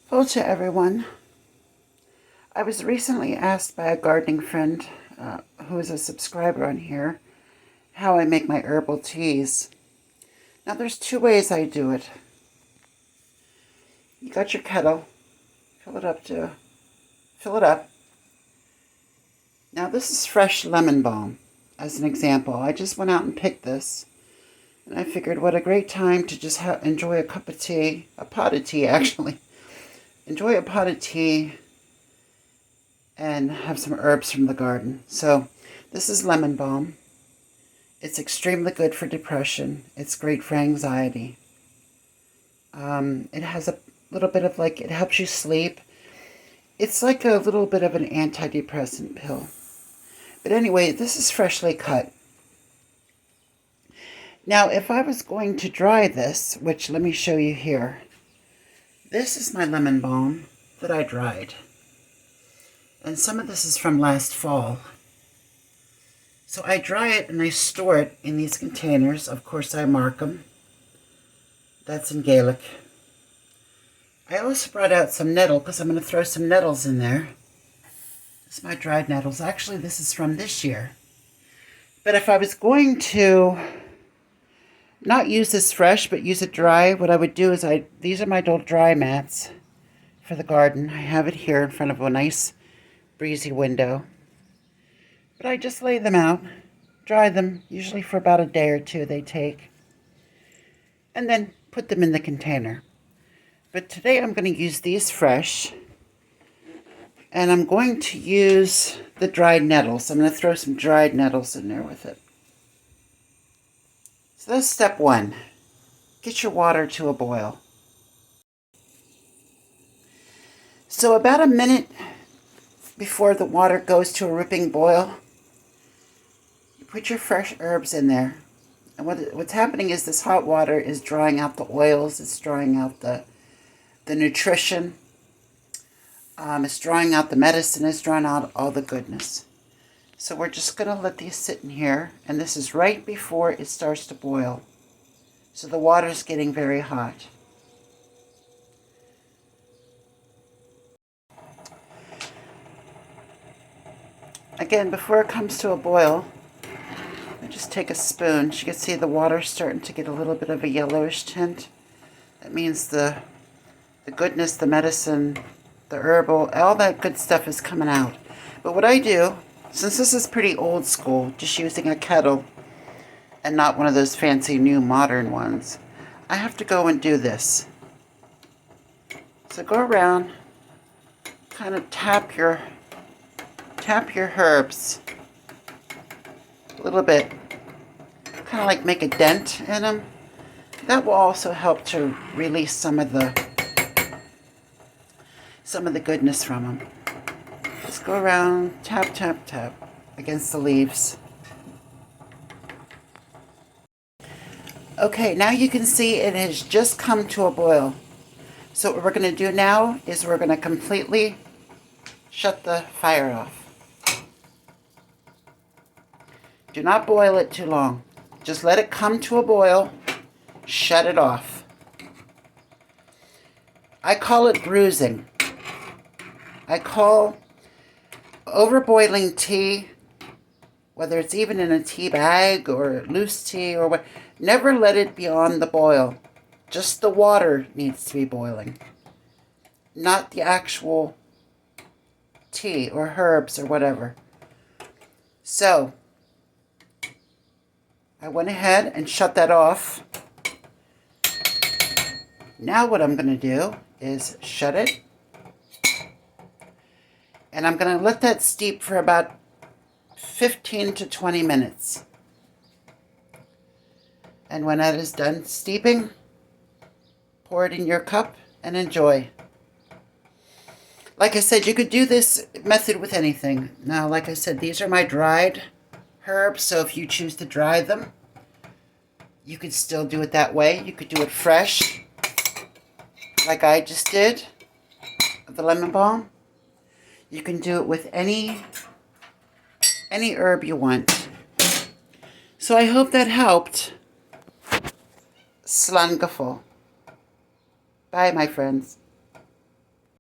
Hello to everyone. I was recently asked by a gardening friend who is a subscriber on here how I make my herbal teas. Now there's two ways I do it. You got your kettle, fill it up. Now this is fresh lemon balm as an example. I just went out and picked this and I figured what a great time to just enjoy a cup of tea, a pot of tea actually. Enjoy a pot of tea and have some herbs from the garden. So this is lemon balm. It's extremely good for depression. It's great for anxiety. It has a little bit of it helps you sleep. It's like a little bit of an antidepressant pill. But anyway, this is freshly cut. Now, if I was going to dry this, which let me show you here. This is my lemon balm that I dried. And some of this is from last fall. So I dry it and I store it in these containers. Of course, I mark them. That's in Gaelic. I also brought out some nettle because I'm going to throw some nettles in there. This is my dried nettles. Actually, this is from this year. But if I was going to not use this fresh, but use it dry, what I would do is these are my little dry mats for the garden. I have it here in front of a nice breezy window. But I just lay them out, dry them, usually for about a day or two they take, and then put them in the container. But today I'm going to use these fresh, and I'm going to use the dried nettles. I'm going to throw some dried nettles in there with it. So that's step one. Get your water to a boil. So about a minute before the water goes to a ripping boil, you put your fresh herbs in there. And what's happening is this hot water is drawing out the oils, it's drawing out the nutrition, it's drawing out the medicine, it's drawing out all the goodness. So we're just going to let these sit in here, and this is right before it starts to boil. So the water's getting very hot. Again, before it comes to a boil, I just take a spoon. You can see the water starting to get a little bit of a yellowish tint. That means the goodness, the medicine, the herbal, all that good stuff is coming out. But what I do, since this is pretty old school, just using a kettle and not one of those fancy new modern ones, I have to go and do this. So go around, kind of tap your herbs a little bit, kind of like make a dent in them. That will also help to release some of the goodness from them. Just go around, tap, tap, tap against the leaves. Okay, now you can see it has just come to a boil. So what we're going to do now is we're going to completely shut the fire off. Do not boil it too long. Just let it come to a boil. Shut it off. I call it bruising. I call overboiling tea, whether it's even in a tea bag or loose tea or what, never let it beyond the boil. Just the water needs to be boiling, not the actual tea or herbs or whatever. So I went ahead and shut that off. Now what I'm going to do is shut it. And I'm going to let that steep for about 15 to 20 minutes. And when that is done steeping, pour it in your cup and enjoy. Like I said, you could do this method with anything. Now, like I said, these are my dried herbs, so if you choose to dry them, you could still do it that way. You could do it fresh, like I just did, the lemon balm. You can do it with any herb you want. So I hope that helped. Slán go fóill. Bye, my friends.